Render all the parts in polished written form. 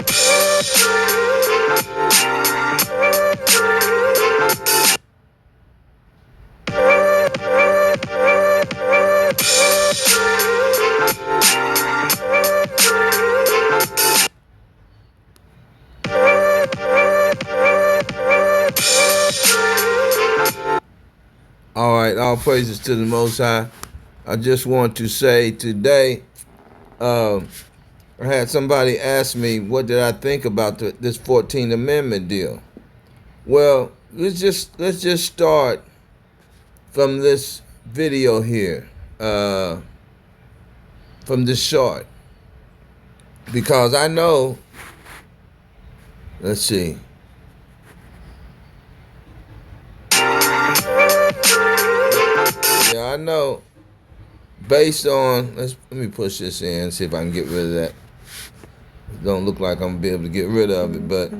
All right, all praises to the Most High. I just want to say today, I had somebody ask me what did I think about this 14th Amendment deal. Well, let's just start from this video here, from this short, because I know. Let's see. Yeah, I know. Based on, let me push this in, see if I can get rid of that. It don't look like I'm gonna be able to get rid of it, but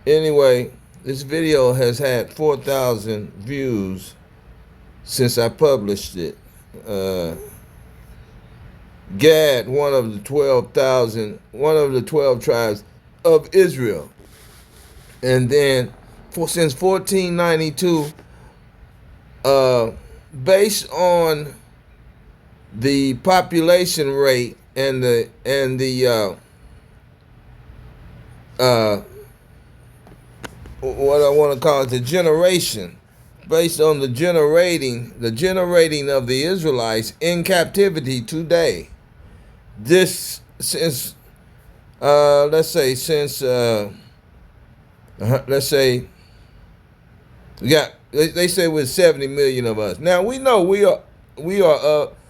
anyway, this video has had 4,000 views since I published it. Gad, one of the 12 tribes of Israel, and then since 1492, based on the population rate and the what I want to call it, the generation, based on the generating of the Israelites in captivity today. This since let's say they say with 70 million of us. Now we know we are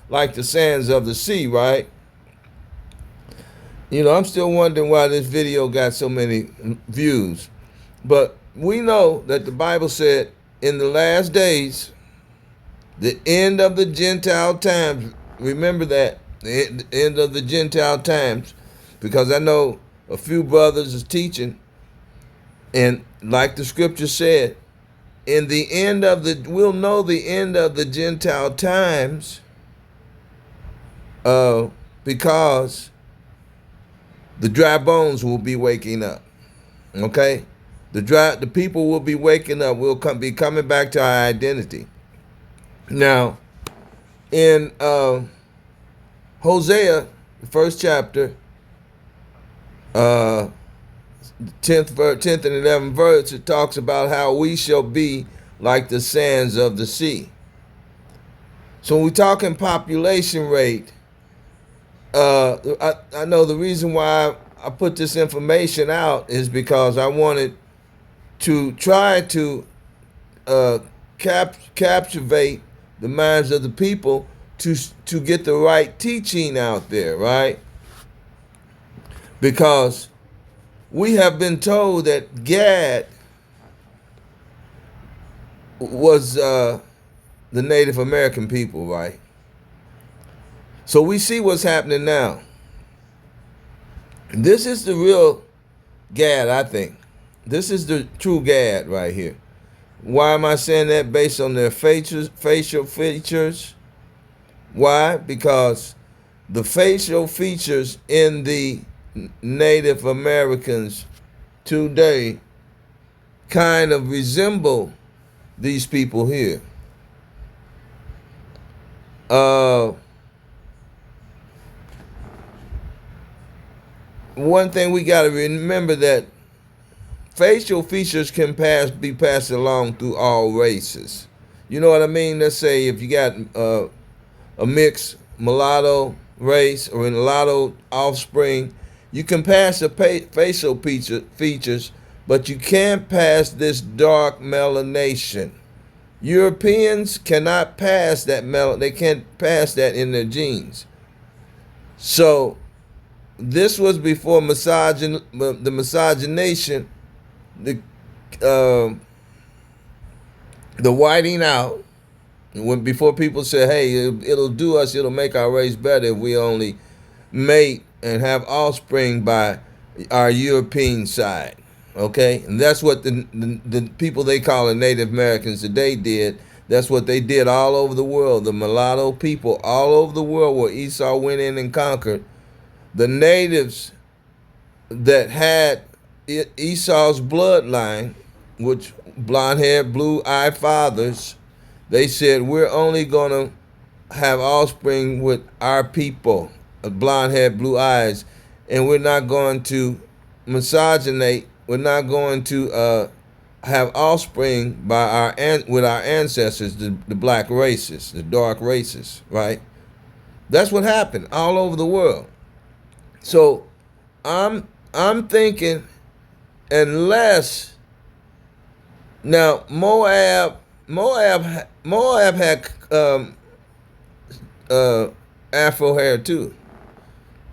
like the sands of the sea, right? You know, I'm still wondering why this video got so many views. But we know that the Bible said in the last days, the end of the Gentile times, remember that, the end of the Gentile times, because I know a few brothers is teaching, and like the scripture said, in the end of we'll know the end of the Gentile times, because the dry bones will be waking up. Okay? The people will be waking up. We'll be coming back to our identity. Now, in Hosea, the first chapter, 10th and 11th verse, it talks about how we shall be like the sands of the sea. So when we're talking population rate, I know the reason why I put this information out is because I wanted to try to captivate the minds of the people to get the right teaching out there, right? Because we have been told that Gad was the Native American people, right? So we see what's happening now. This is the real Gad, I think. This is the true Gad right here. Why am I saying that? Based on their facial features. Why? Because the facial features in the Native Americans today kind of resemble these people here. One thing we got to remember that facial features can be passed along through all races. You know what I mean? Let's say if you got a mixed mulatto race or a mulatto offspring, you can pass the facial features, but you can't pass this dark melanation. Europeans cannot pass that they can't pass that in their genes. So this was before the miscegenation, the whiting out. Before people say, hey, it'll make our race better if we only mate and have offspring by our European side. Okay? And that's what the people they call the Native Americans today did. That's what they did all over the world. The mulatto people all over the world where Esau went in and conquered. The natives that had Esau's bloodline, which blonde-haired, blue-eyed fathers, they said, we're only going to have offspring with our people, blonde-haired, blue eyes, and we're not going to misogynate. We're not going to have offspring with our ancestors, the black races, the dark races, right? That's what happened all over the world. So I'm thinking, unless now Moab had Afro hair too,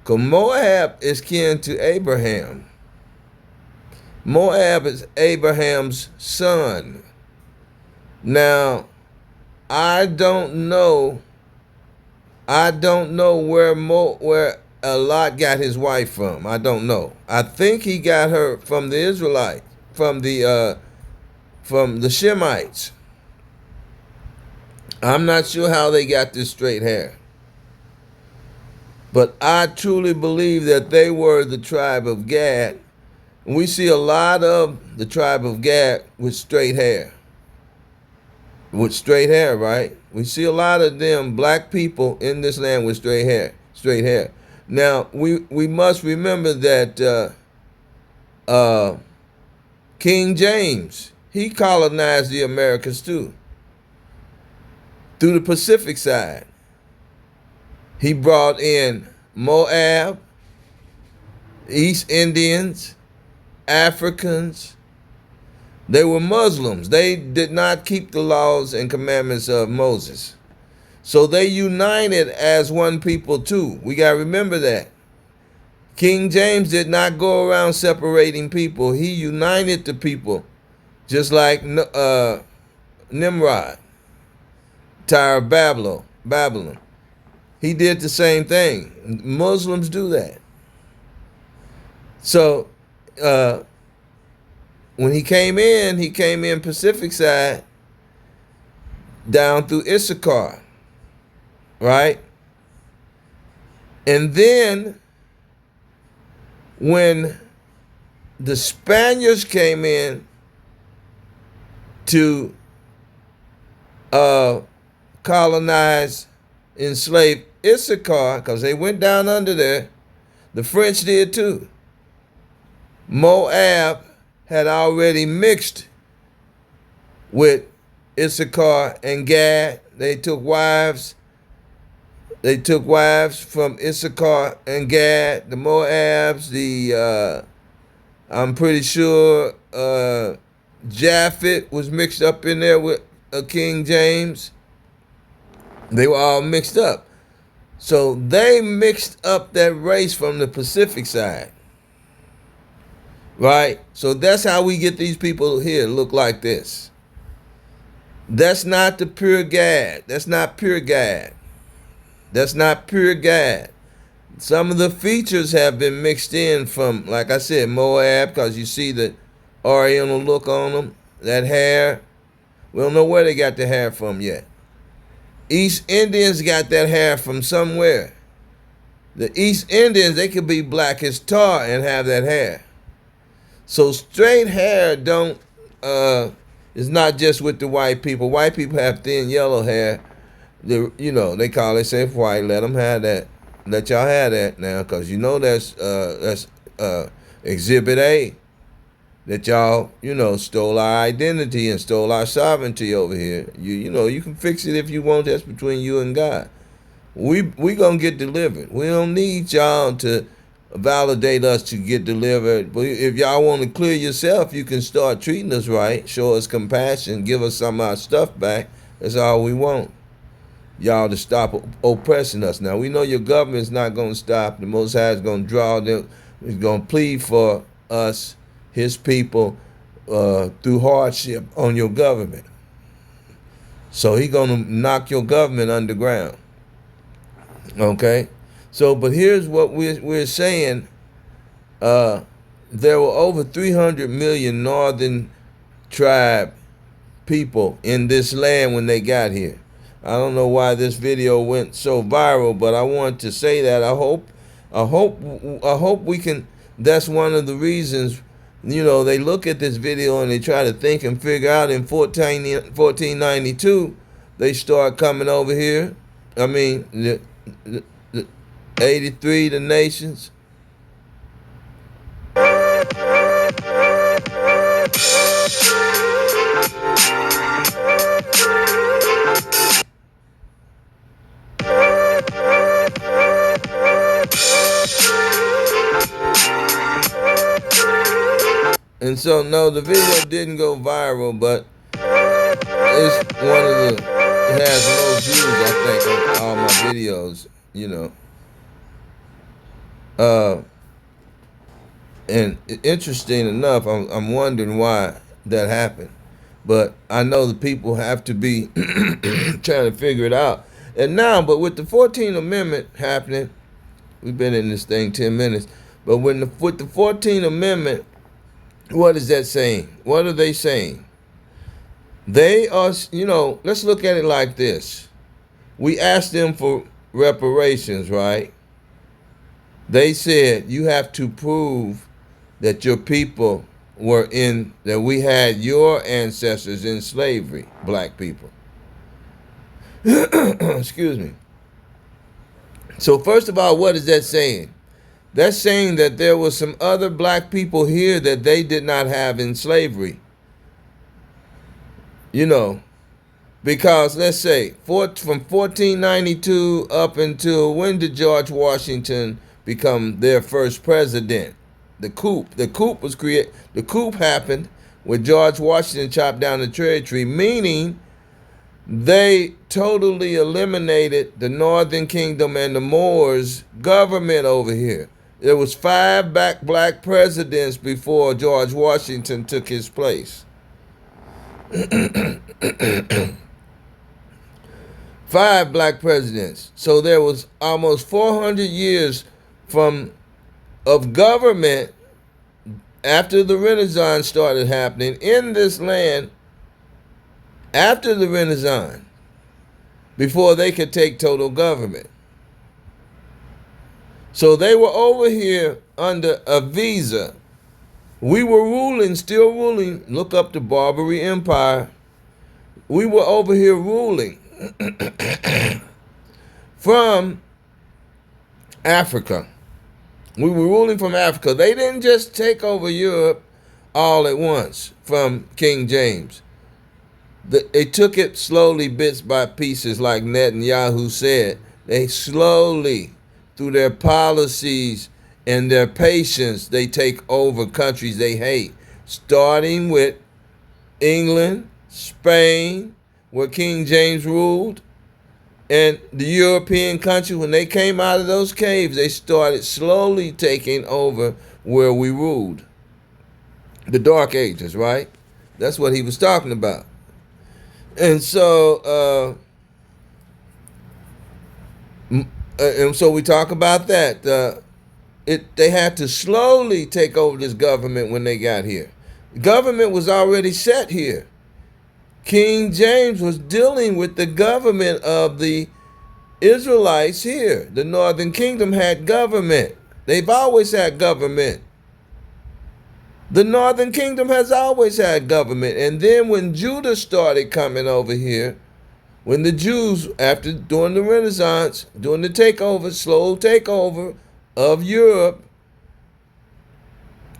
cause Moab is kin to Abraham. Moab is Abraham's son. Now, I don't know where Lot got his wife from. I don't know. I think he got her from the Israelites, from the Shemites. I'm not sure how they got this straight hair. But I truly believe that they were the tribe of Gad. And we see a lot of the tribe of Gad with straight hair. With straight hair, right? We see a lot of them black people in this land with straight hair. Straight hair. Now, we must remember that King James, he colonized the Americas too. Through the Pacific side. He brought in Moab, East Indians, Africans. They were Muslims. They did not keep the laws and commandments of Moses. So they united as one people too. We got to remember that. King James did not go around separating people. He united the people, just like Nimrod, Tower of Babylon. He did the same thing. Muslims do that. So when he came in Pacific side, down through Issachar, right? And then when the Spaniards came in to colonize, enslave Issachar, because they went down under there, the French did too. Moab had already mixed with Issachar and Gad. They took wives from Issachar and Gad, the Moabs, I'm pretty sure Japhet was mixed up in there with King James. They were all mixed up. So they mixed up that race from the Pacific side. Right? So that's how we get these people here look like this. That's not the pure Gad. That's not pure Gad. That's not pure Gad. Some of the features have been mixed in from, like I said, Moab, because you see the Oriental look on them, that hair. We don't know where they got the hair from yet. East Indians got that hair from somewhere. The East Indians, they could be black as tar and have that hair. So straight hair is not just with the white people. White people have thin yellow hair. They call it safe white. Let them have that. Let y'all have that now, because that's Exhibit A. That y'all, stole our identity and stole our sovereignty over here. You can fix it if you want. That's between you and God. We gonna get delivered. We don't need y'all to validate us to get delivered. But if y'all want to clear yourself, you can start treating us right, show us compassion, give us some of our stuff back. That's all we want. Y'all to stop oppressing us. Now, we know your government's not going to stop. The Most High is going to draw them. He's going to plead for us, his people, through hardship on your government. So he's going to knock your government underground. Okay? So, but here's what we're saying. There were over 300 million northern tribe people in this land when they got here. I don't know why this video went so viral, but I want to say that I hope we can that's one of the reasons, they look at this video and they try to think and figure out in 1492, they start coming over here. I mean, the 83, the nations. And so, no, the video didn't go viral, but it's one of the, it has the most views, I think, on all my videos, And interesting enough, I'm wondering why that happened. But I know the people have to be trying to figure it out. And now, but with the 14th Amendment happening, we've been in this thing 10 minutes, but with the 14th Amendment, what is that saying? What are they saying? They are, let's look at it like this. We asked them for reparations, right? They said you have to prove that your people that we had your ancestors in slavery, black people. Excuse me. So first of all, what is that saying? That's saying that there was some other black people here that they did not have in slavery. Because let's say from 1492 up until when did George Washington become their first president? The coup. The coup was created. The coup happened when George Washington chopped down the cherry tree, meaning they totally eliminated the Northern Kingdom and the Moors government over here. There was 5 black presidents before George Washington took his place. 5 black presidents. So there was almost 400 years of government after the Renaissance started happening in this land, after the Renaissance, before they could take total government. So they were over here under a visa. We were still ruling. Look up the Barbary Empire. We were over here ruling from Africa. We were ruling from Africa. They didn't just take over Europe all at once from King James. They took it slowly, bits by pieces, like Netanyahu said. They slowly, through their policies and their patience, they take over countries they hate, starting with England, Spain, where King James ruled, and the European countries. When they came out of those caves, they started slowly taking over where we ruled. The Dark Ages, right? That's what he was talking about. And so, we talk about that. They had to slowly take over this government when they got here. The government was already set here. King James was dealing with the government of the Israelites here. The Northern Kingdom had government. They've always had government. The Northern Kingdom has always had government. And then when Judah started coming over here, when the Jews, during the Renaissance, during the slow takeover of Europe,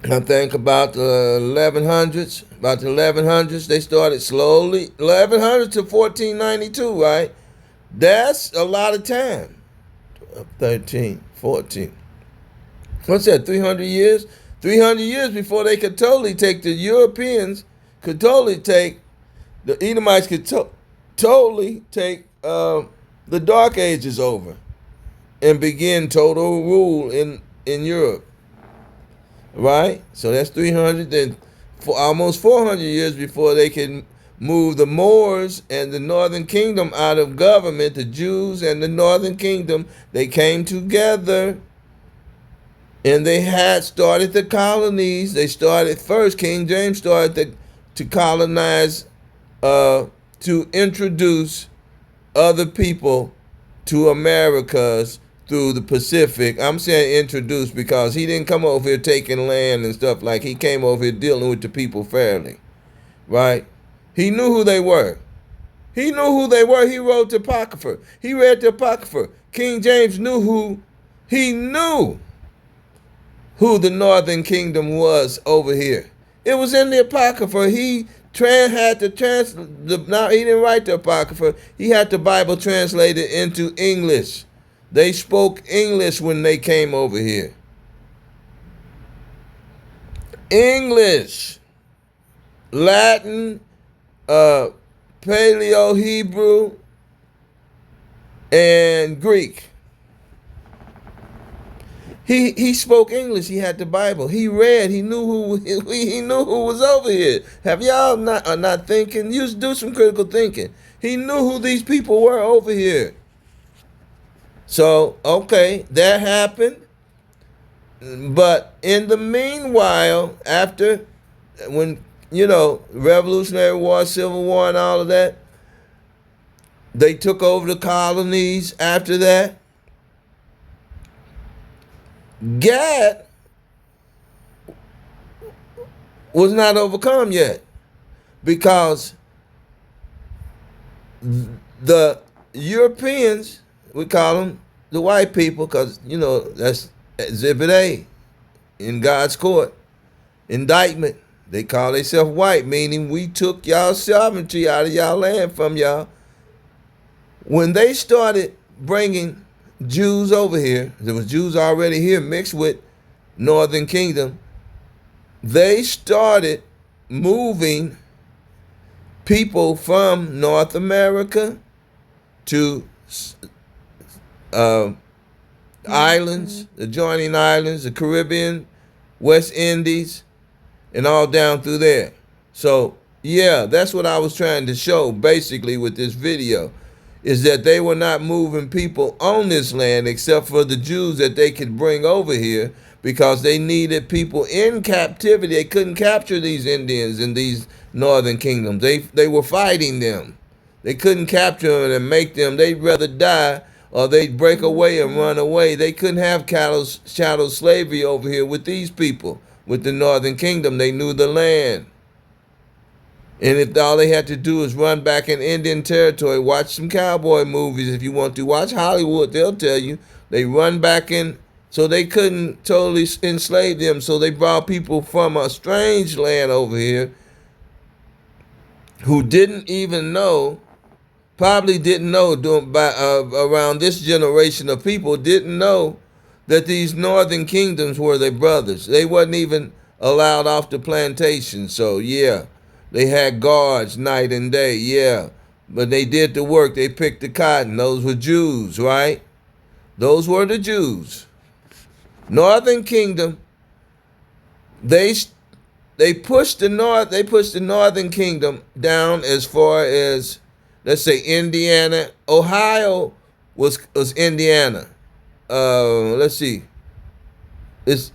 I think about the 1100s, they started slowly, 1100 to 1492, right? That's a lot of time. 13, 14. What's that, 300 years? 300 years before they could totally take the Europeans, the Edomites could totally take the Dark Ages over and begin total rule in Europe. Right? So that's 300 and almost 400 years before they can move the Moors and the Northern Kingdom out of government. The Jews and the Northern Kingdom, they came together and they had started the colonies. They started first, King James started to colonize, to introduce other people to Americas through the Pacific. I'm saying introduced because he didn't come over here taking land and stuff. Like, he came over here dealing with the people fairly, right? He knew who they were. He knew who they were. He wrote the Apocrypha. He read the Apocrypha. King James knew who the Northern Kingdom was over here. It was in the Apocrypha. He had to now he didn't write the Apocrypha. He had the Bible translated into English. They spoke English when they came over here. English, Latin, Paleo Hebrew, and Greek. He spoke English. He had the Bible. He read. He knew who was over here. Have y'all not thinking? You do some critical thinking. He knew who these people were over here. So, okay, that happened. But in the meanwhile, after, when, Revolutionary War, Civil War, and all of that, they took over the colonies after that. Gad was not overcome yet because the Europeans, we call them the white people, because, that's Exhibit A in God's court. Indictment. They call themselves white, meaning we took y'all sovereignty out of y'all land from y'all. When they started bringing Jews over here, there was Jews already here mixed with Northern Kingdom, they started moving people from North America to islands, adjoining islands, the Caribbean, West Indies, and all down through there. So, yeah, that's what I was trying to show basically with this video, is that they were not moving people on this land except for the Jews that they could bring over here because they needed people in captivity. They couldn't capture these Indians in these northern kingdoms. They were fighting them. They couldn't capture them and make them. They'd rather die or they'd break away and run away. They couldn't have chattel slavery over here with these people. With the northern kingdom, they knew the land. And if all they had to do is run back in Indian territory, watch some cowboy movies if you want to. Watch Hollywood, they'll tell you. They run back in, so they couldn't totally enslave them. So they brought people from a strange land over here who didn't even know, probably didn't know around this generation of people, didn't know that these northern kingdoms were their brothers. They wasn't even allowed off the plantation, so yeah. They had guards night and day, yeah. But they did the work. They picked the cotton. Those were Jews, right? Those were the Jews. Northern Kingdom, they pushed the Northern Kingdom down as far as, let's say, Indiana. Ohio was Indiana. Let's see. It's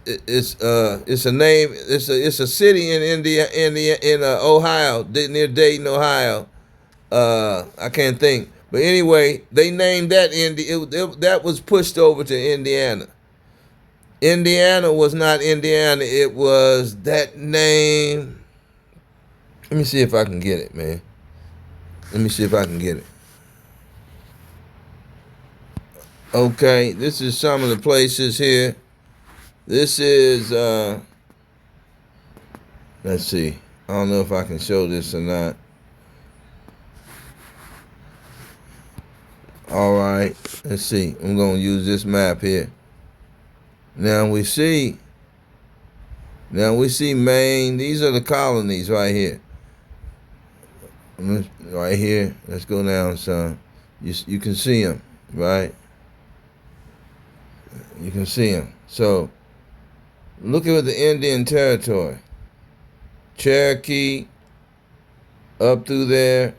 a name. It's a city in Ohio, near Dayton, Ohio. I can't think, but anyway, they named that that was pushed over to Indiana. Indiana was not Indiana. It was that name. Let me see if I can get it, man. Let me see if I can get it. Okay, this is some of the places here. This is, let's see. I don't know if I can show this or not. All right, let's see. I'm going to use this map here. Now we see Maine. These are the colonies right here. Right here. Let's go down, son. You can see them, right? You can see them. So, look at the Indian Territory. Cherokee, up through there.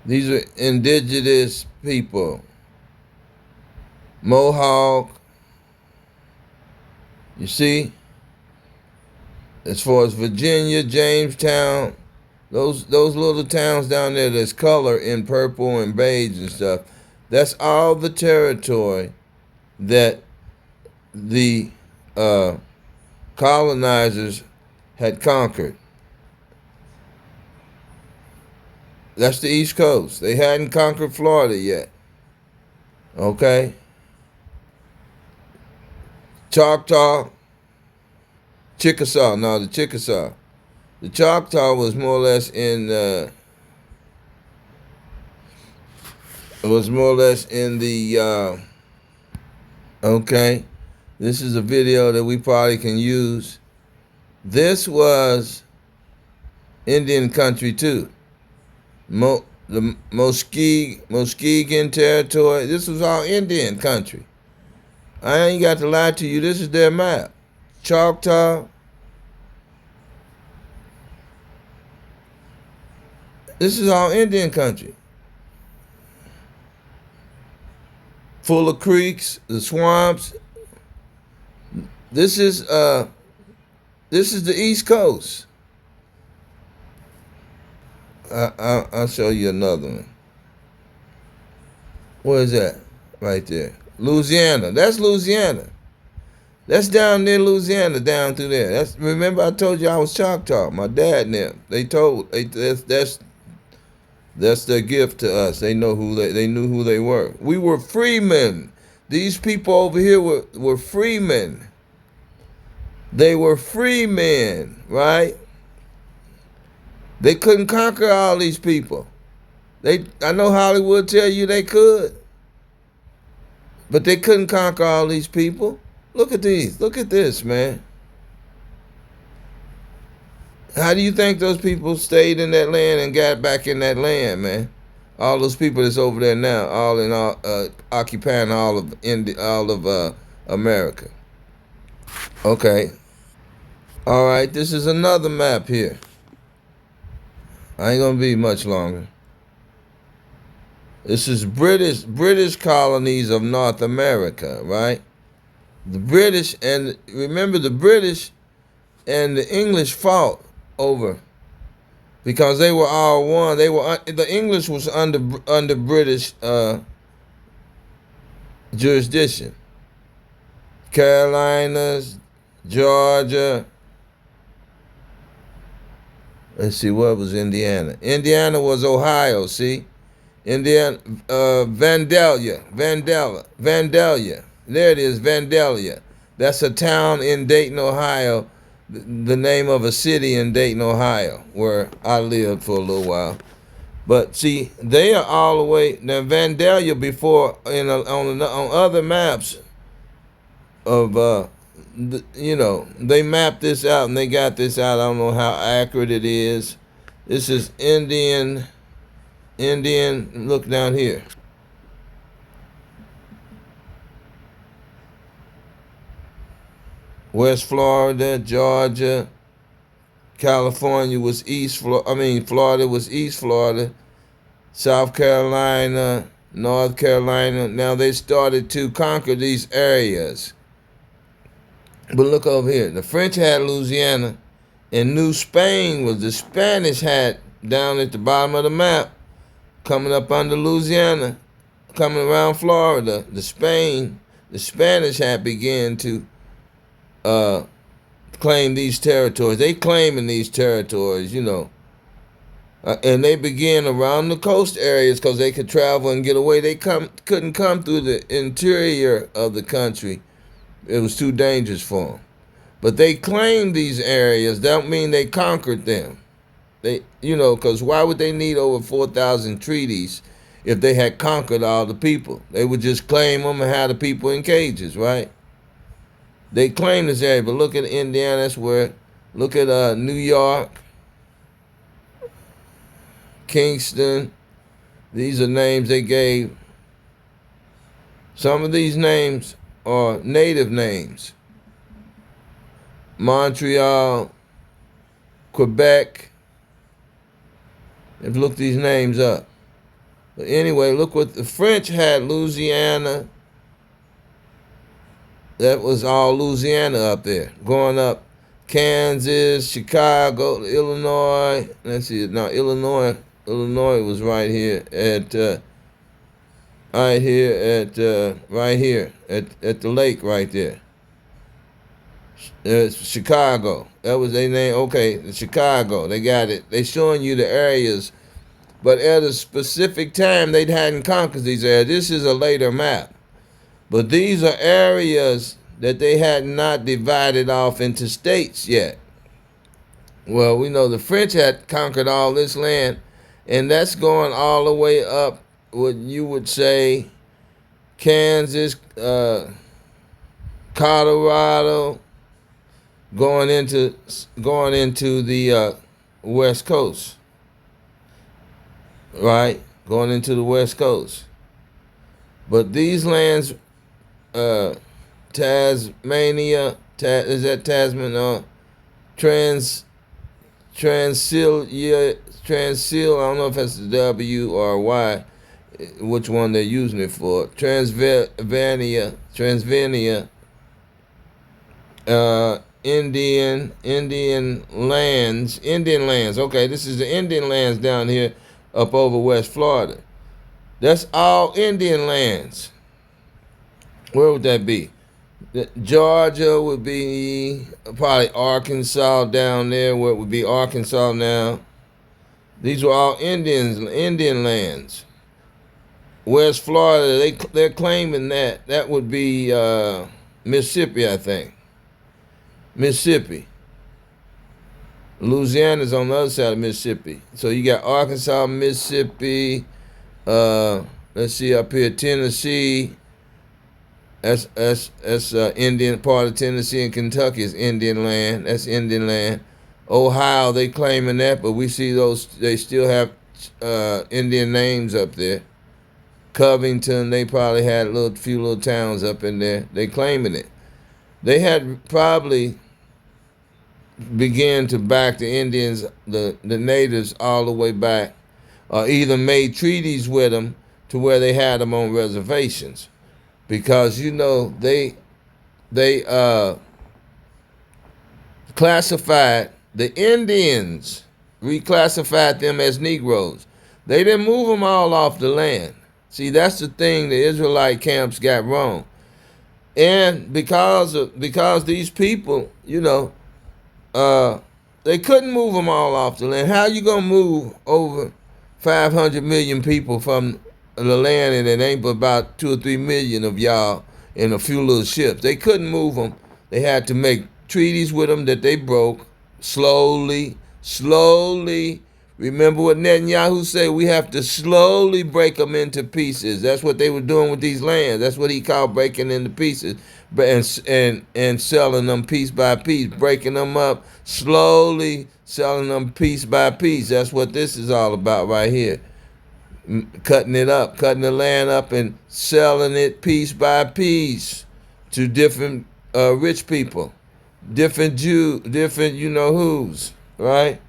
These are indigenous people. Mohawk. You see? As far as Virginia, Jamestown, those little towns down there that's color in purple and beige and stuff, That's all the territory that the colonizers had conquered. That's the East Coast. They hadn't conquered Florida yet. Okay? Choctaw, Chickasaw. No, the Chickasaw. The Choctaw was more or less in the okay. This is a video that we probably can use. This was Indian country too. The Muskegon territory. This was all Indian country. I ain't got to lie to you. This is their map. Choctaw. This is all Indian country. Full of creeks, the swamps. This is the East Coast. I'll show you another one. Where is that? Right there. Louisiana. That's Louisiana. That's down near Louisiana, down through there. Remember I told you I was Choctaw. My dad and them. That's their gift to us. They knew who they were. We were freemen. These people over here were freemen. They were free men, right? They couldn't conquer all these people. I know Hollywood tell you they could, but they couldn't conquer all these people. Look at these. Look at this, man. How do you think those people stayed in that land and got back in that land, man? All those people that's over there now, occupying all of America. Okay. All right. This is another map here. I ain't gonna be much longer. This is British colonies of North America, right? The British, and remember the British and the English fought over because they were all one. The English was under British jurisdiction. Carolinas, Georgia. Let's see, what was Indiana? Indiana was Ohio, see? Indiana, Vandalia. There it is, Vandalia. That's a town in Dayton, Ohio, the name of a city in Dayton, Ohio, where I lived for a little while. But see, they are all the way, now Vandalia before, on other maps of, they mapped this out and they got this out. I don't know how accurate it is. This is Indian, look down here. West Florida, Georgia, California was Florida was East Florida, South Carolina, North Carolina. Now they started to conquer these areas. But look over here. The French had Louisiana, and New Spain was the Spanish had down at the bottom of the map, coming up under Louisiana, coming around Florida. The Spanish had began to claim these territories. They claiming these territories, and they began around the coast areas because they could travel and get away. They couldn't come through the interior of the country. It was too dangerous for them. But they claimed these areas. That don't mean they conquered them. Because why would they need over 4,000 treaties if they had conquered all the people? They would just claim them and have the people in cages, right? They claim this area, but look at Indiana. That's where. Look at New York, Kingston. These are names they gave. Some of these names are native names. Montreal, Quebec. They've looked these names up. But anyway, look what the French had. Louisiana. That was all Louisiana up there. Going up Kansas, Chicago, Illinois. Let's see. Now, Illinois was right here at right here at the lake right there. Chicago. That was their name. Okay, Chicago. They got it. They showing you the areas, but at a specific time they hadn't conquered these areas. This is a later map, but these are areas that they had not divided off into states yet. Well, we know the French had conquered all this land, and that's going all the way up what you would say Kansas, Colorado, going into the West Coast, right? Going into the West Coast. But these lands, Tasmania, is that Tasman? Transil, I don't know if that's the W or Y, which one they're using it for. Transylvania, Indian lands. Okay, this is the Indian lands down here up over West Florida. That's all Indian lands. Where would that be? Georgia would be probably Arkansas down there, where it would be Arkansas now. These were all Indian lands. West Florida, they're claiming that would be Mississippi, I think. Mississippi. Louisiana's on the other side of Mississippi. So you got Arkansas, Mississippi, let's see up here, Tennessee. That's Indian, part of Tennessee, and Kentucky is Indian land. That's Indian land. Ohio, they claiming that, but we see those, they still have Indian names up there. Covington, they probably had a few little towns up in there. They claiming it. They had probably began to back the Indians, the natives, all the way back, or either made treaties with them to where they had them on reservations. Because, you know, they classified the Indians, reclassified them as Negroes. They didn't move them all off the land. See, that's the thing the Israelite camps got wrong. And because these people, you know, they couldn't move them all off the land. How you gonna move over 500 million people from the land, and it ain't but about 2 or 3 million of y'all in a few little ships? They couldn't move them. They had to make treaties with them that they broke slowly. Remember what Netanyahu said? We have to slowly break them into pieces. That's what they were doing with these lands. That's what he called breaking into pieces, and selling them piece by piece, breaking them up slowly, selling them piece by piece. That's what this is all about right here. Cutting it up, cutting the land up and selling it piece by piece to different rich people, different you know who's, right?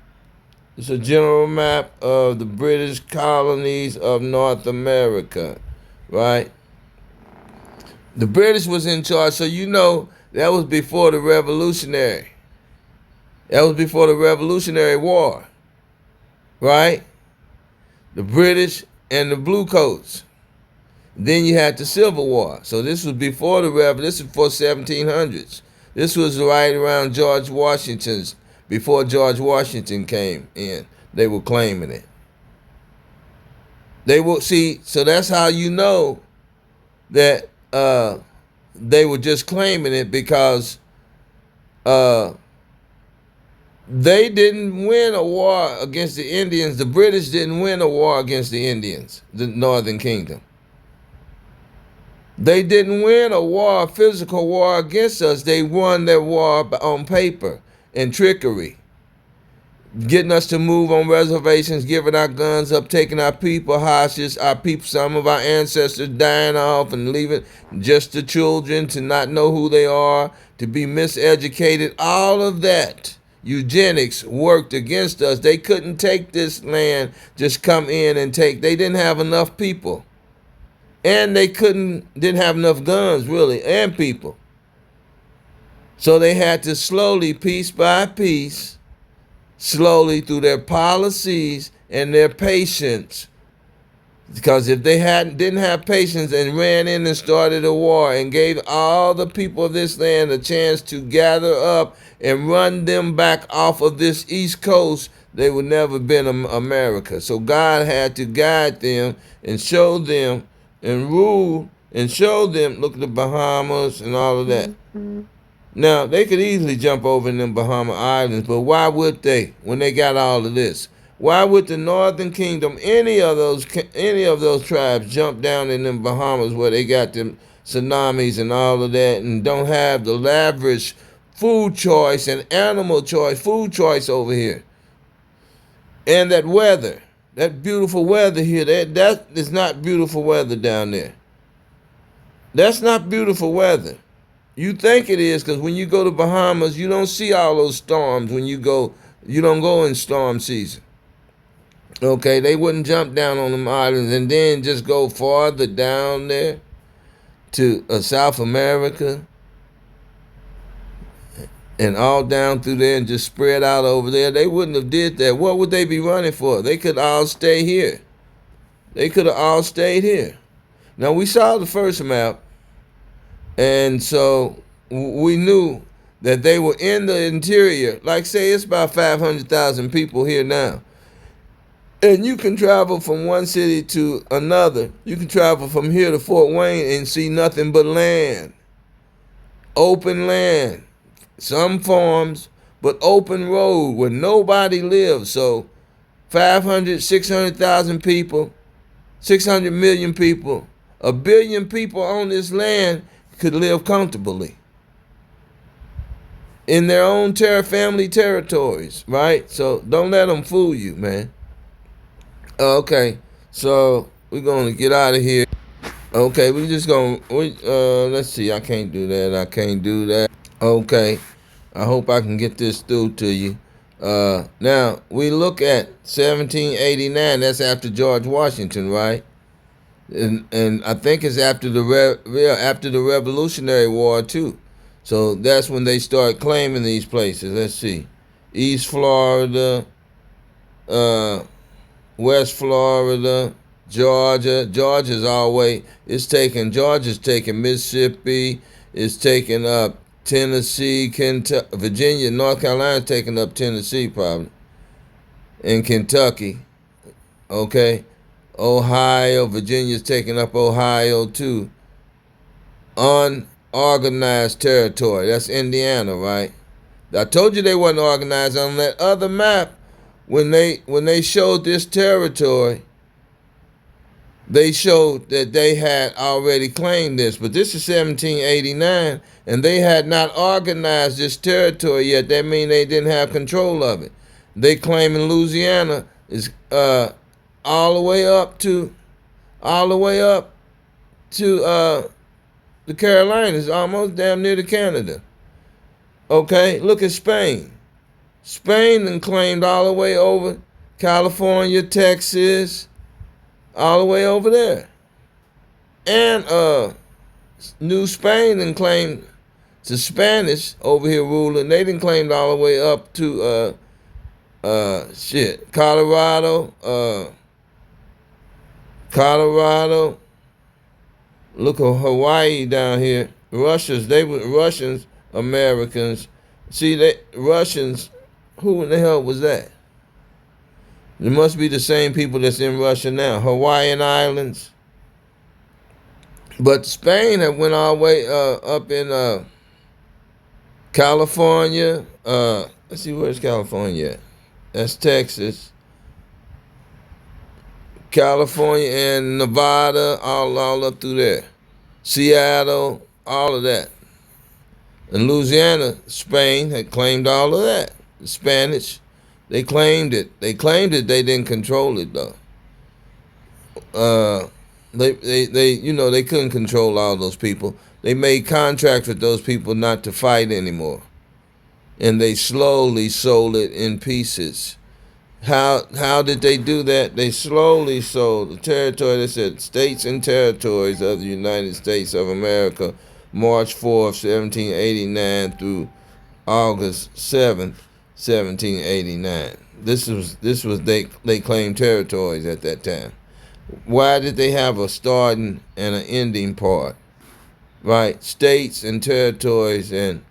It's a general map of the British colonies of North America, right? The British was in charge, so you know that was before the Revolutionary. That was before the Revolutionary War, right? The British and the Bluecoats. Then you had the Civil War. So this was before the Revolution. This was before 1700s. This was right around George Washington's. Before George Washington came in, they were claiming it. They will see. So that's how you know that they were just claiming it, because they didn't win a war against the Indians. The British didn't win a war against the Indians, the Northern Kingdom. They didn't win a physical war against us. They won their war on paper and trickery, getting us to move on reservations, giving our guns up, taking our people hostage, some of our ancestors dying off and leaving just the children to not know who they are, to be miseducated. All of that eugenics worked against us. They couldn't take this land, just come in and take. They didn't have enough people. And they didn't have enough guns, really, and people. So they had to slowly, piece by piece, slowly through their policies and their patience, Because if they didn't have patience and ran in and started a war and gave all the people of this land a chance to gather up and run them back off of this East Coast, they would never been America. So God had to guide them and show them and rule and show them. Look at the Bahamas and all of that. Now they could easily jump over in them Bahama Islands, but why would they when they got all of this? Why would the Northern Kingdom, any of those tribes, jump down in them Bahamas where they got them tsunamis and all of that, and don't have the lavish food choice and animal choice, food choice over here, and that weather, that beautiful weather here, that is not beautiful weather down there. That's not beautiful weather. You think it is because when you go to Bahamas, you don't see all those storms when you go. You don't go in storm season. Okay, they wouldn't jump down on them islands and then just go farther down there to South America and all down through there and just spread out over there. They wouldn't have did that. What would they be running for? They could all stay here. They could have all stayed here. Now, we saw the first map, and so we knew that they were in the interior. Like, say, it's about 500,000 people here now. And you can travel from one city to another. You can travel from here to Fort Wayne and see nothing but land. Open land. Some farms, but open road where nobody lives. So 500, 600,000 people, 600 million people, 1 billion people on this land could live comfortably in their own family territories, right? So don't let them fool you, man. Okay, so we're going to get out of here. Okay, we just going to, let's see, I can't do that. Okay, I hope I can get this through to you. Now, we look at 1789, that's after George Washington, right? And I think it's after the Revolutionary War, too. So that's when they start claiming these places. Let's see. East Florida, West Florida, Georgia. Georgia's taking Mississippi, it's taking up Tennessee, Kentucky, Virginia, North Carolina's taking up Tennessee probably, and Kentucky. Okay, Ohio, Virginia's taking up Ohio too. Unorganized territory, that's Indiana, right? I told you they wasn't organized on that other map. When they showed this territory, they showed that they had already claimed this. But this is 1789, and they had not organized this territory yet. That means they didn't have control of it. They claim in Louisiana is all the way up to the Carolinas, almost damn near to Canada. Okay, look at Spain. Spain then claimed all the way over California, Texas, all the way over there. And New Spain then claimed the Spanish over here ruling. They didn't claim all the way up to Colorado. Look at Hawaii down here. Russians, Americans. See, Russians. Who in the hell was that? It must be the same people that's in Russia now. Hawaiian Islands. But Spain had went all the way up in California. Let's see, where's California at? That's Texas. California and Nevada, all up through there. Seattle, all of that. And Louisiana, Spain had claimed all of that. The Spanish, they claimed it. They didn't control it though. They couldn't control all those people. They made contracts with those people not to fight anymore. And they slowly sold it in pieces. How did they do that? They slowly sold the territory. They said states and territories of the United States of America, March 4th, 1789 through August 7th, 1789. This was they claimed territories at that time. Why did they have a starting and an ending part? Right? States and territories and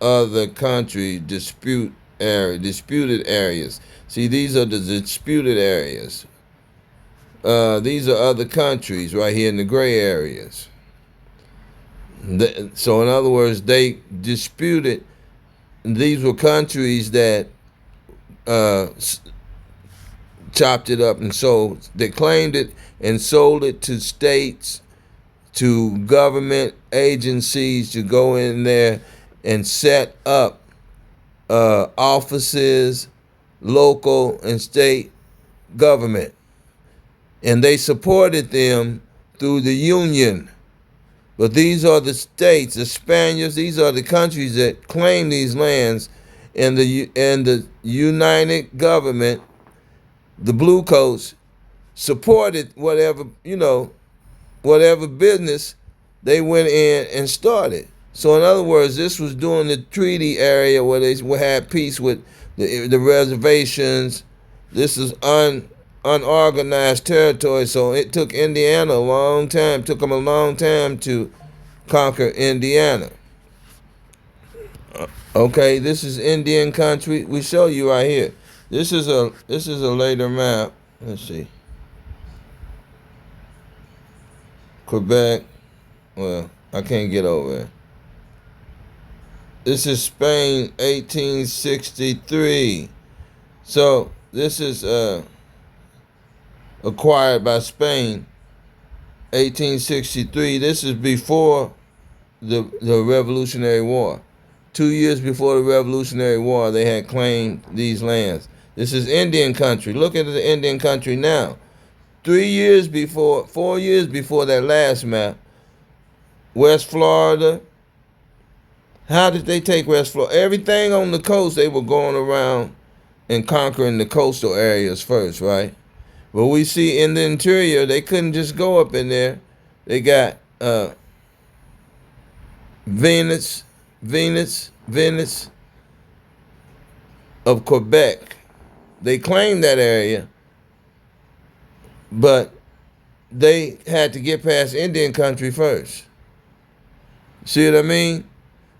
other countries disputed areas. See, these are the disputed areas. These are other countries right here in the gray areas. So in other words, they disputed. These were countries that uh, chopped it up and sold. They claimed it and sold it to states, to government agencies to go in there and set up offices, local and state government. And they supported them through the union. But these are the states, the Spaniards, these are the countries that claim these lands, and the united government, the Blue Coats, supported whatever business they went in and started. So in other words, this was during the treaty area where they had peace with the reservations. This is unorganized territory, so it took Indiana a long time. Took them a long time to conquer Indiana. Okay, this is Indian country. We show you right here. This is a later map. Let's see. Quebec. Well, I can't get over it. This is Spain, 1863. So this is acquired by Spain, 1863. This is before the Revolutionary War. 2 years before the Revolutionary War, they had claimed these lands. This is Indian country. Look at the Indian country now. 4 years before that last map, West Florida. How did they take West Florida? Everything on the coast, they were going around and conquering the coastal areas first, right? But we see in the interior, they couldn't just go up in there. They got Venice of Quebec. They claimed that area, but they had to get past Indian country first. See what I mean?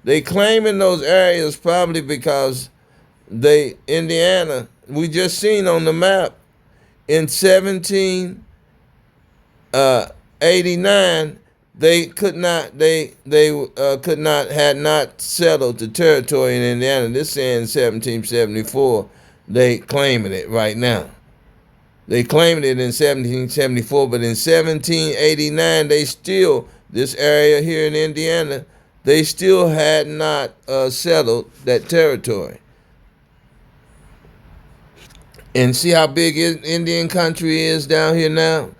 They claim in those areas probably because Indiana, we just seen on the map in 1789, had not settled the territory in Indiana. This saying in 1774, they claiming it right now. They claimed it in 1774, but in 1789, this area here in Indiana, they still had not settled that territory. And see how big Indian country is down here now?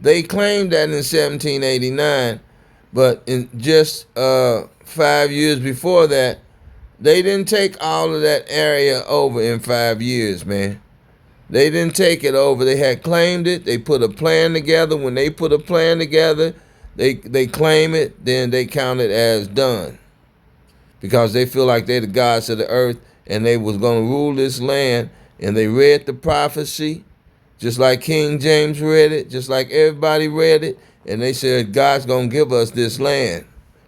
They claimed that in 1789, but in just 5 years before that, they didn't take all of that area over in 5 years, man. They didn't take it over. They had claimed it. They put a plan together. When they put a plan together, they claim it, then they count it as done. Because they feel like they're the gods of the earth and they was going to rule this land. And they read the prophecy, just like King James read it, just like everybody read it. And they said, God's going to give us this land.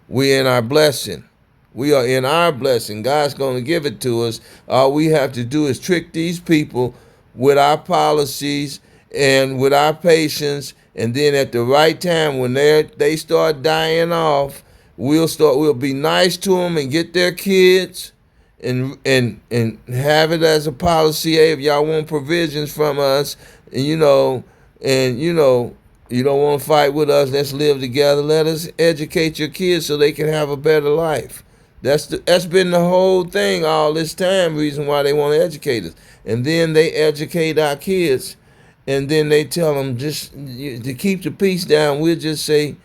We're in our blessing. We are in our blessing. God's going to give it to us. All we have to do is trick these people with our policies and with our patience. And then at the right time, when they start dying off, we'll be nice to them and get their kids and have it as a policy. Hey, if y'all want provisions from us, and you don't want to fight with us, let's live together. Let us educate your kids so they can have a better life. That's been the whole thing all this time, reason why they want to educate us. And then they educate our kids, and then they tell them just to keep the peace down. We'll just say,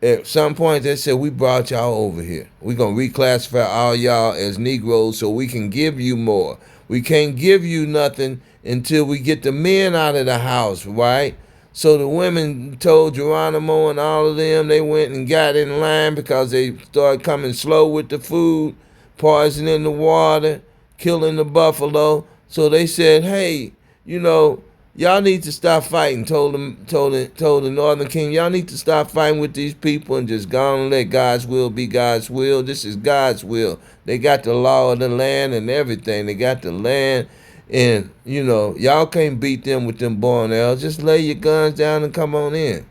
at some point they said, we brought y'all over here. We're going to reclassify all y'all as Negroes so we can give you more. We can't give you nothing until we get the men out of the house, right? So the women told Geronimo and all of them, they went and got in line because they started coming slow with the food, poisoning the water, killing the buffalo. So they said, hey, y'all need to stop fighting. Told the Northern King, y'all need to stop fighting with these people and just go on and let God's will be God's will. This is God's will. They got the law of the land and everything. They got the land, and y'all can't beat them with them bow and arrows. Just lay your guns down and come on in.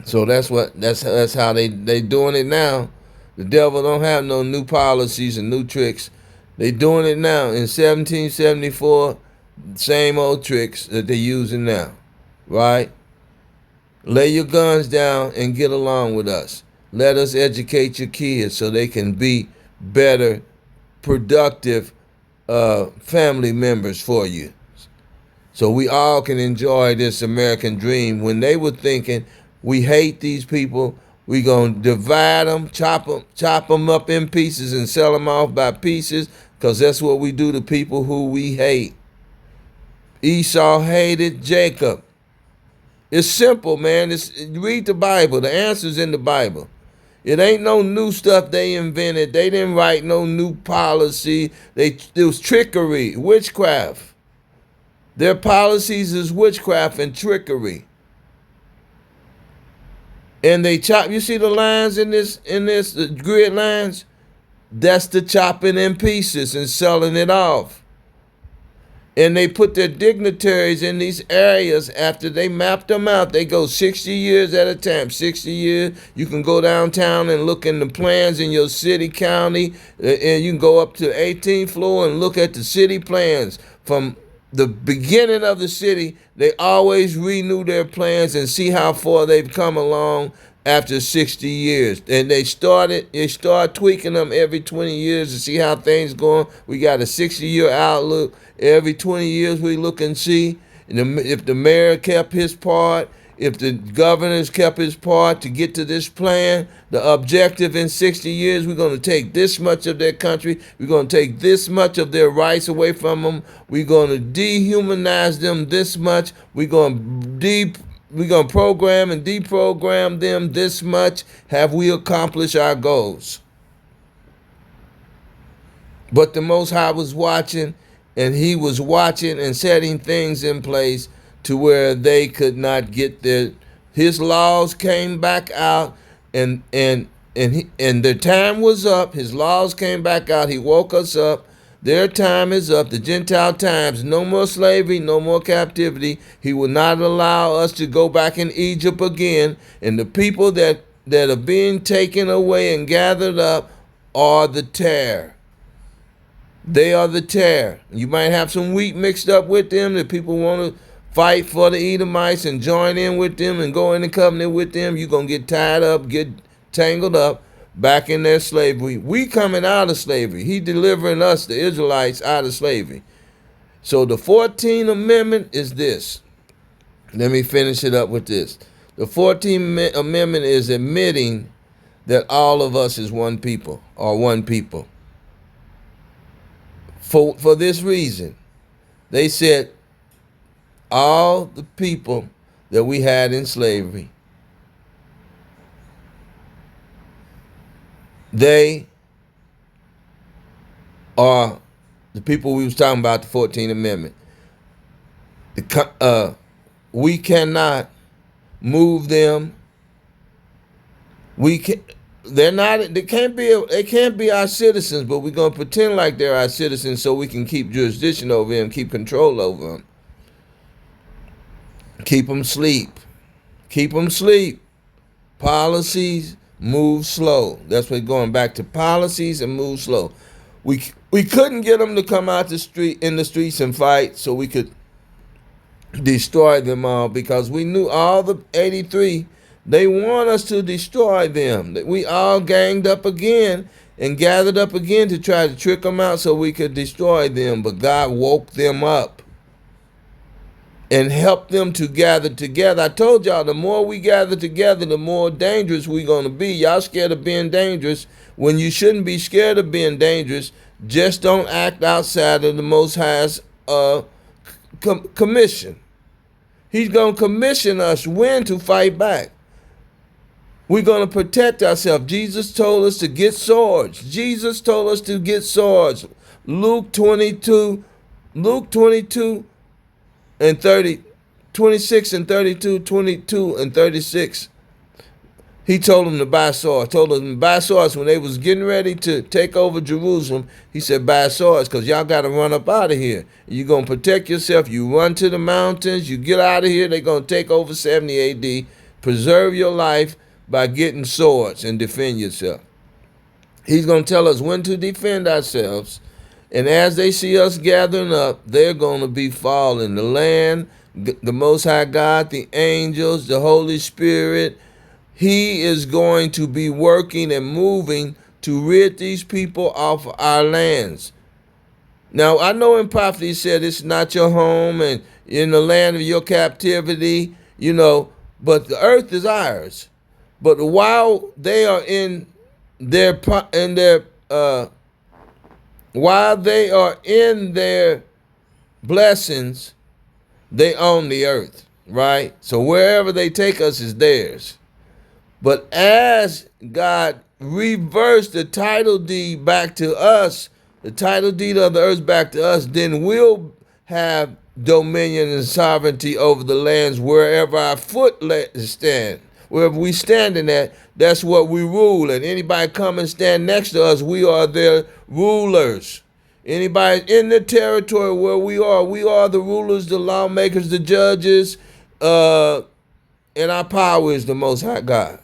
So that's how they doing it now. The devil don't have no new policies and new tricks. They doing it now. In 1774, same old tricks that they're using now, right? Lay your guns down and get along with us. Let us educate your kids so they can be better, productive family members for you. So we all can enjoy this American dream. When they were thinking, we hate these people, we gonna divide them, chop them up in pieces and sell them off by pieces, because that's what we do to people who we hate. Esau hated Jacob. It's simple, man. Read the Bible. The answer's in the Bible. It ain't no new stuff they invented. They didn't write no new policy. It was trickery, witchcraft. Their policies is witchcraft and trickery. And they chop. You see the lines in this, the grid lines? That's the chopping in pieces and selling it off. And they put their dignitaries in these areas after they mapped them out. They go 60 years at a time. 60 years. You can go downtown and look in the plans in your city, county, and you can go up to 18th floor and look at the city plans. From the beginning of the city, they always renew their plans and see how far they've come along after 60 years. And they start tweaking them every 20 years to see how things going. We got a 60-year outlook. Every 20 years we look and see if the mayor kept his part, if the governor's kept his part to get to this plan. The objective in 60 years, we're going to take this much of their country. We're going to take this much of their rights away from them. We're going to dehumanize them this much. We're going to program and deprogram them this much. Have we accomplished our goals? But the Most High was watching, and he was watching and setting things in place to where they could not get there. His laws came back out, and their time was up. His laws came back out. He woke us up. Their time is up. The Gentile times. No more slavery, no more captivity. He will not allow us to go back in Egypt again. And the people that are being taken away and gathered up are the tare. They are the tare. You might have some wheat mixed up with them that people want to fight for the Edomites and join in with them and go into covenant with them. You're going to get tied up, get tangled up back in their slavery. We coming out of slavery. He delivering us, the Israelites, out of slavery. So the 14th Amendment is this. Let me finish it up with this. The 14th Amendment is admitting that all of us is one people, or one people. For this reason, they said all the people that we had in slavery, they are the people we was talking about, the 14th Amendment. We cannot move them. They can't be our citizens, but we're gonna pretend like they're our citizens so we can keep jurisdiction over them, keep control over them. Keep them sleep. Keep them sleep. Policies, move slow. That's what going back to, policies and move slow. We couldn't get them to come out in the streets and fight so we could destroy them all, because we knew all the 83, they want us to destroy them. We all ganged up again and gathered up again to try to trick them out so we could destroy them. But God woke them up and helped them to gather together. I told y'all, the more we gather together, the more dangerous we're going to be. Y'all scared of being dangerous when you shouldn't be scared of being dangerous. Just don't act outside of the Most High's commission. He's going to commission us when to fight back. We're going to protect ourselves. Jesus told us to get swords. Jesus told us to get swords. Luke 22, and 30, 26 and 32, 22 and 36. He told them to buy swords. Told them to buy swords when they was getting ready to take over Jerusalem. He said, buy swords because y'all got to run up out of here. You're going to protect yourself. You run to the mountains. You get out of here. They're going to take over 70 A.D. Preserve your life by getting swords and defend yourself. He's going to tell us when to defend ourselves. And as they see us gathering up, they're going to be falling. The land, the Most High God, the angels, the Holy Spirit, He is going to be working and moving to rid these people off our lands. Now, I know in prophecy he said it's not your home and in the land of your captivity, but the earth is ours. But while they are while they are in their blessings, they own the earth, right? So wherever they take us is theirs. But as God reversed the title deed back to us, the title deed of the earth back to us, then we'll have dominion and sovereignty over the lands wherever our foot stand. Wherever we standing at, that's what we rule. And anybody come and stand next to us, we are their rulers. Anybody in the territory where we are the rulers, the lawmakers, the judges, and our power is the Most High God.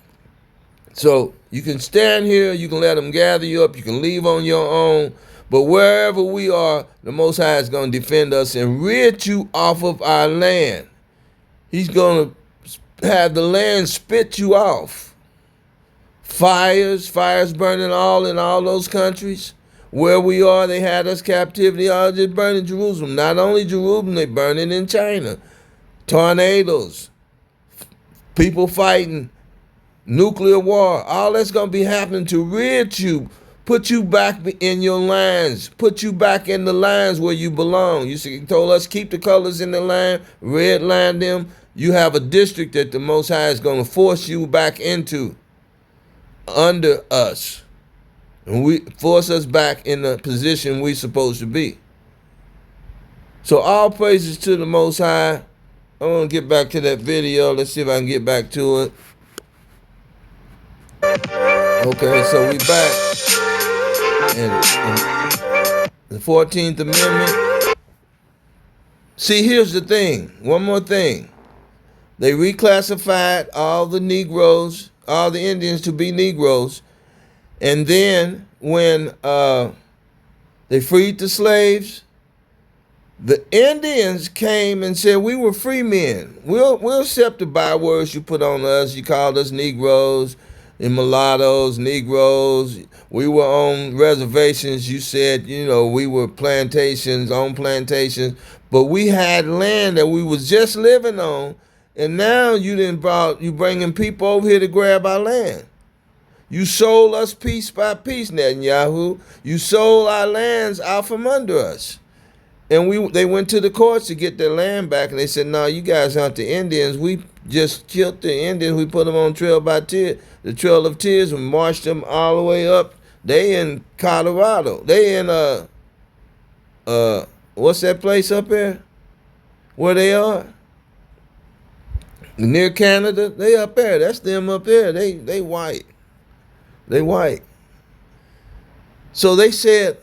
So you can stand here, you can let them gather you up, you can leave on your own, but wherever we are, the Most High is going to defend us and rid you off of our land. He's going to have the land spit you off. Fires burning all in all those countries. Where we are, they had us captivity, all just burning Jerusalem. Not only Jerusalem, they burning in China. Tornadoes, people fighting, nuclear war, all that's going to be happening to rid you, put you back in your lands, put you back in the lands where you belong. You see, he told us keep the colors in the land, red land them. You have a district that the Most High is going to force you back into, under us. And we force us back in the position we're supposed to be. So all praises to the Most High. I want to get back to that video. Let's see if I can get back to it. Okay, so we back in the 14th Amendment. See, here's the thing. One more thing. They reclassified all the Negroes, all the Indians to be Negroes. And then when they freed the slaves, the Indians came and said, we were free men. We'll accept the bywords you put on us. You called us Negroes and mulattoes, Negroes. We were on reservations. You said, we were on plantations. But we had land that we was just living on. And now you bringing people over here to grab our land. You sold us piece by piece, Netanyahu. You sold our lands out from under us. And they went to the courts to get their land back, and they said, no, you guys aren't the Indians. We just killed the Indians. We put them on the Trail of Tears, and marched them all the way up. They in Colorado. They in, what's that place up there? Where they are? Near Canada. They up there. That's them up there. They white. They white. So they said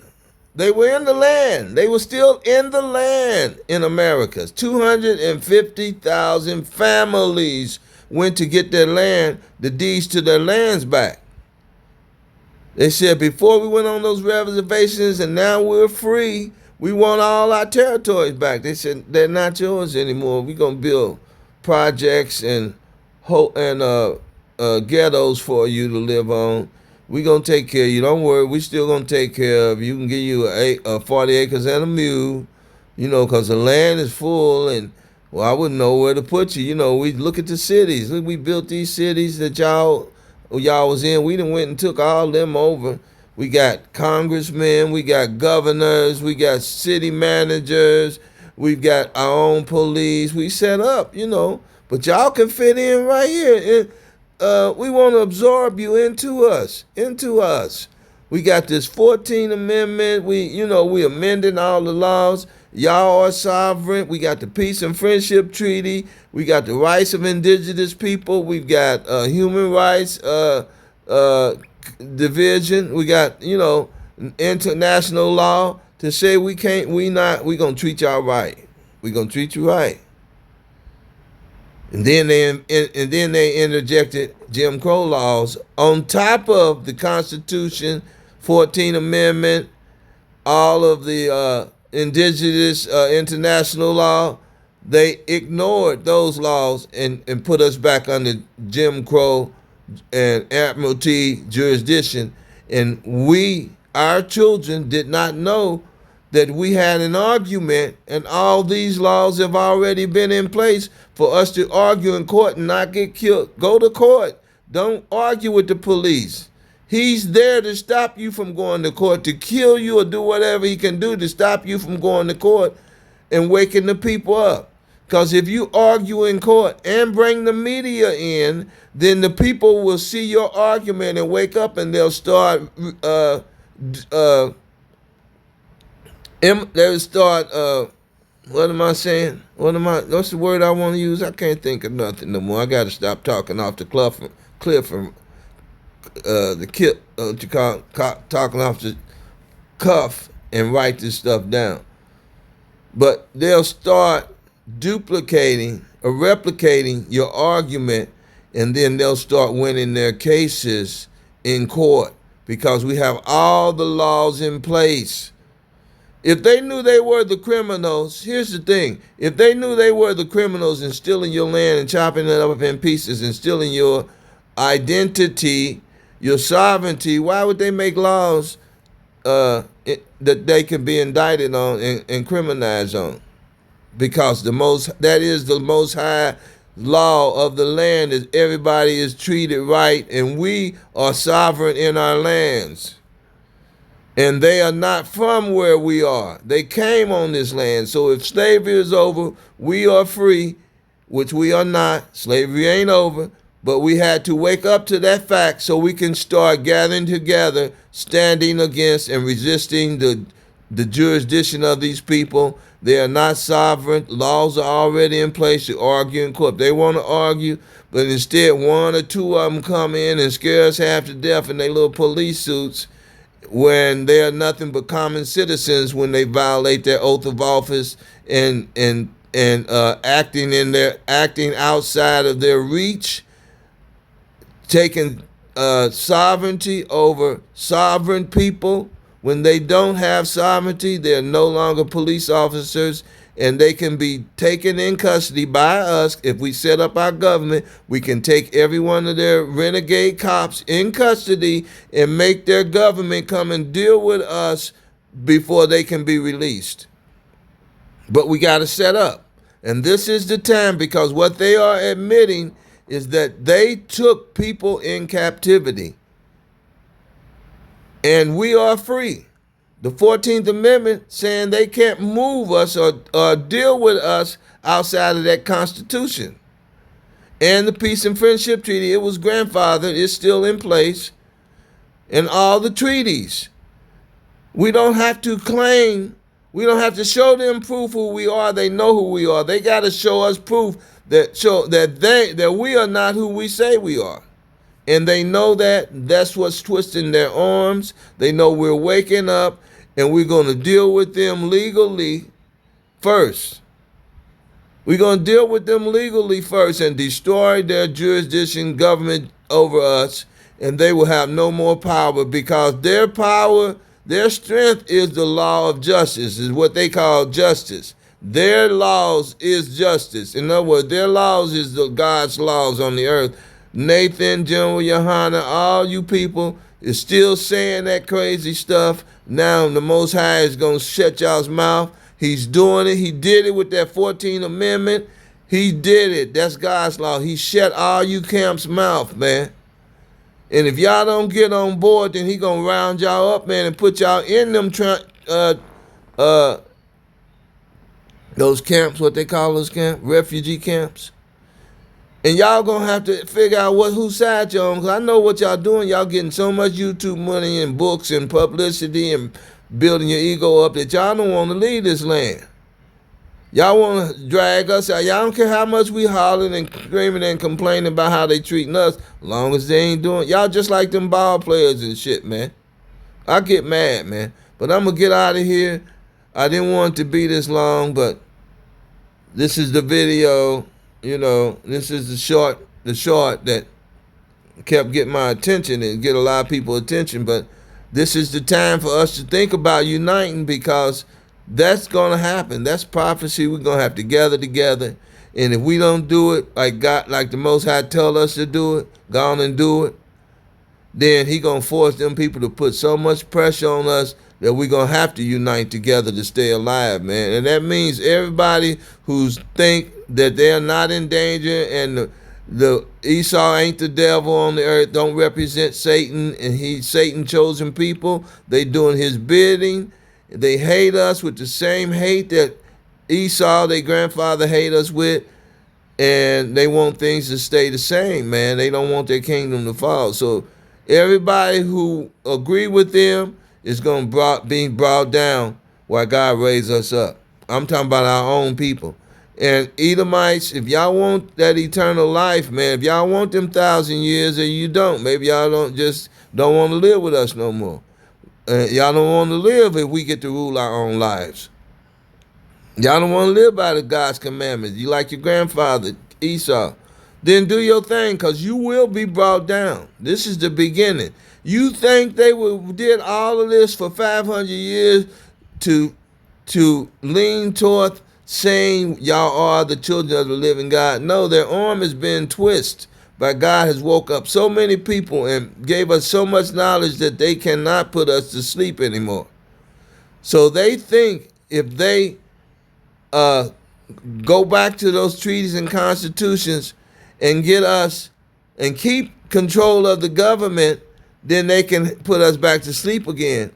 they were in the land. They were still in the land in America. 250,000 families went to get their land, the deeds to their lands back. They said before we went on those reservations and now we're free, we want all our territories back. They said they're not yours anymore. We're going to build projects and ghettos for you to live on. We're going to take care of you. Don't worry. We're still going to take care of you. We can give you 40 acres and a mule, because the land is full. And, I wouldn't know where to put you. We look at the cities. Look, we built these cities that y'all was in. We done went and took all them over. We got congressmen. We got governors. We got city managers. We've got our own police. We set up, But y'all can fit in right here. We want to absorb you into us. We got this 14th Amendment. We amending all the laws. Y'all are sovereign. We got the Peace and Friendship Treaty. We got the rights of indigenous people. We've got human rights division. We got, international law to say we gonna treat y'all right. We gonna treat you right. And then they interjected Jim Crow laws on top of the Constitution, 14th Amendment, all of the indigenous international law. They ignored those laws and put us back under Jim Crow and Admiralty jurisdiction. And our children did not know that we had an argument, and all these laws have already been in place for us to argue in court and not get killed. Go to court. Don't argue with the police. He's there to stop you from going to court, to kill you or do whatever he can do to stop you from going to court and waking the people up. Because if you argue in court and bring the media in, then the people will see your argument and wake up, and they'll start what am I saying? What's the word I want to use? I can't think of nothing no more. I got to stop talking off the cliff from talking off the cuff and write this stuff down. But they'll start duplicating or replicating your argument, and then they'll start winning their cases in court because we have all the laws in place. If they knew they were the criminals, here's the thing. If they knew they were the criminals and stealing your land and chopping it up in pieces and stealing your identity, your sovereignty, why would they make laws that they can be indicted on and criminalized on? Because that is the most high law of the land, is everybody is treated right, and we are sovereign in our lands. And they are not from where we are. They came on this land. So if slavery is over, we are free, which we are not. Slavery ain't over. But we had to wake up to that fact so we can start gathering together, standing against and resisting the jurisdiction of these people. They are not sovereign. Laws are already in place to argue in court. They want to argue, but instead one or two of them come in and scare us half to death in their little police suits, when they are nothing but common citizens when they violate their oath of office and acting outside of their reach, taking sovereignty over sovereign people. When they don't have sovereignty, they're no longer police officers, and they can be taken in custody by us. If we set up our government, we can take every one of their renegade cops in custody and make their government come and deal with us before they can be released. But we got to set up. And this is the time, because what they are admitting is that they took people in captivity. And we are free. The 14th Amendment saying they can't move us or deal with us outside of that Constitution. And the Peace and Friendship Treaty, it was grandfathered, it's still in place. And all the treaties. We don't have to show them proof who we are. They know who we are. They got to show us proof that we are not who we say we are. And they know that. That's what's twisting their arms. They know we're waking up, and we're going to deal with them legally first. We're going to deal with them legally first and destroy their jurisdiction, government over us, and they will have no more power, because their power, their strength is the law of justice, is what they call justice. Their laws is justice. In other words, their laws is God's laws on the earth. Nathan, General Yohana, all you people is still saying that crazy stuff. Now the Most High is going to shut y'all's mouth. He's doing it. He did it with that 14th Amendment. He did it. That's God's law. He shut all you camps' mouth, man. And if y'all don't get on board, then he going to round y'all up, man, and put y'all in them those camps, what they call those camps, refugee camps. And y'all gonna have to figure out whose side you're on. Cause I know what y'all doing. Y'all getting so much YouTube money and books and publicity and building your ego up that y'all don't want to leave this land. Y'all want to drag us out. Y'all don't care how much we hollering and screaming and complaining about how they treating us. As long as they ain't doing, y'all just like them ball players and shit, man. I get mad, man. But I'm gonna get out of here. I didn't want it to be this long, but this is the video. You know, this is the short that kept getting my attention and get a lot of people attention. But this is the time for us to think about uniting, because that's gonna happen. That's prophecy. We're gonna have to gather together, and if we don't do it like God, like the Most High tell us to do it, go on and do it, then He gonna force them people to put so much pressure on us that we're gonna have to unite together to stay alive, man. And that means everybody who's think that they're not in danger and the Esau ain't the devil on the earth, don't represent Satan, and he's Satan chosen people. They doing his bidding. They hate us with the same hate that Esau, their grandfather, hate us with, and they want things to stay the same, man. They don't want their kingdom to fall. So everybody who agree with them is going to be brought down while God raised us up. I'm talking about our own people. And Edomites, if y'all want that eternal life, man, if y'all want them 1,000 years and you don't, maybe y'all don't want to live with us no more. Y'all don't want to live if we get to rule our own lives. Y'all don't want to live by the God's commandments. You like your grandfather, Esau. Then do your thing, because you will be brought down. This is the beginning. You think they did all of this for 500 years to lean toward saying y'all are the children of the living God? No, their arm has been twisted. But God has woke up so many people and gave us so much knowledge that they cannot put us to sleep anymore. So they think if they go back to those treaties and constitutions and get us and keep control of the government, then they can put us back to sleep again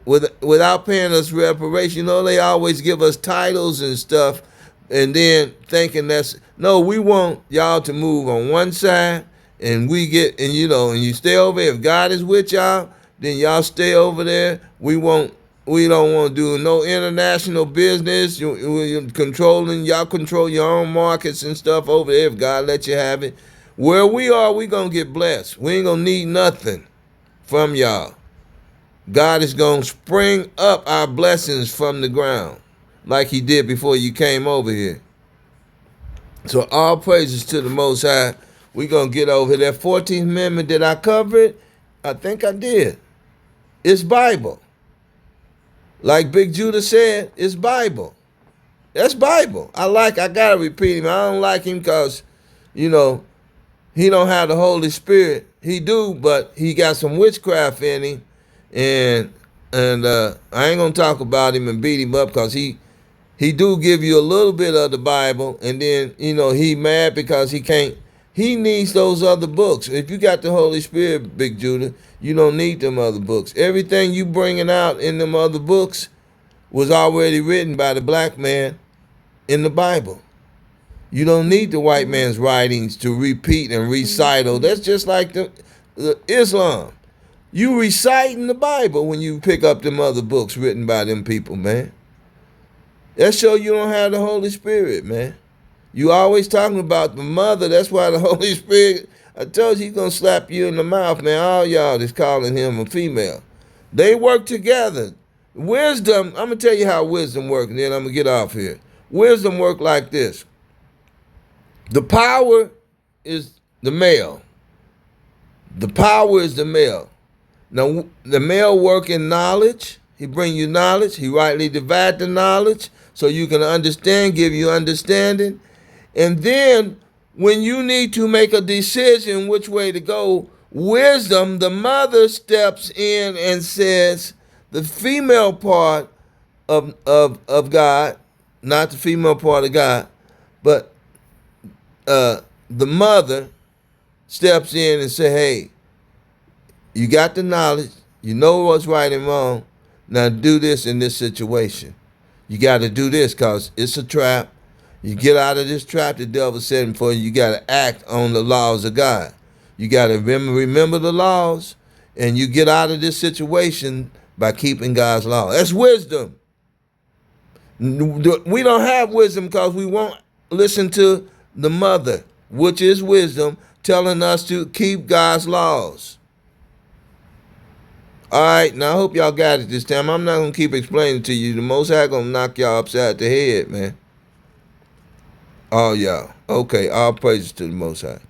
without paying us reparation. You know, they always give us titles and stuff, and then thinking no, we want y'all to move on one side, and we get, and and you stay over there. If God is with y'all, then y'all stay over there. We don't want to do no international business. Y'all control your own markets and stuff over there if God let you have it. Where we are, we going to get blessed. We ain't going to need nothing from y'all. God is going to spring up our blessings from the ground like He did before you came over here. So all praises to the Most High. We're going to get over here. That 14th Amendment, did I cover it? I think I did. It's Bible. Like Big Judah said, it's Bible. That's Bible. I got to repeat him. I don't like him because, he don't have the Holy Spirit. He do, but he got some witchcraft in him. And I ain't going to talk about him and beat him up, because he do give you a little bit of the Bible, and then, he mad because he needs those other books. If you got the Holy Spirit, Big Judah, you don't need them other books. Everything you bringing out in them other books was already written by the black man in the Bible. You don't need the white man's writings to repeat and recital. That's just like the Islam. You reciting the Bible when you pick up them other books written by them people, man. That show you don't have the Holy Spirit, man. You always talking about the mother. That's why the Holy Spirit, I told you, He's going to slap you in the mouth, man. All y'all that's calling Him a female. They work together. Wisdom, I'm going to tell you how wisdom works, and then I'm going to get off here. Wisdom work like this. The power is the male. The power is the male. Now, the male work in knowledge. He bring you knowledge. He rightly divide the knowledge so you can understand, give you understanding. And then when you need to make a decision which way to go, wisdom, the mother, steps in and says, the female part of God, not the female part of God, but the mother steps in and say, hey, you got the knowledge, you know what's right and wrong, now do this in this situation. You got to do this because it's a trap. You get out of this trap the devil setting for you. You got to act on the laws of God. You got to remember the laws, and you get out of this situation by keeping God's law. That's wisdom. We don't have wisdom because we won't listen to the mother, which is wisdom, telling us to keep God's laws. All right, now I hope y'all got it this time. I'm not going to keep explaining to you. The Most High going to knock y'all upside the head, man. Oh, y'all. Okay, all praises to the Most High.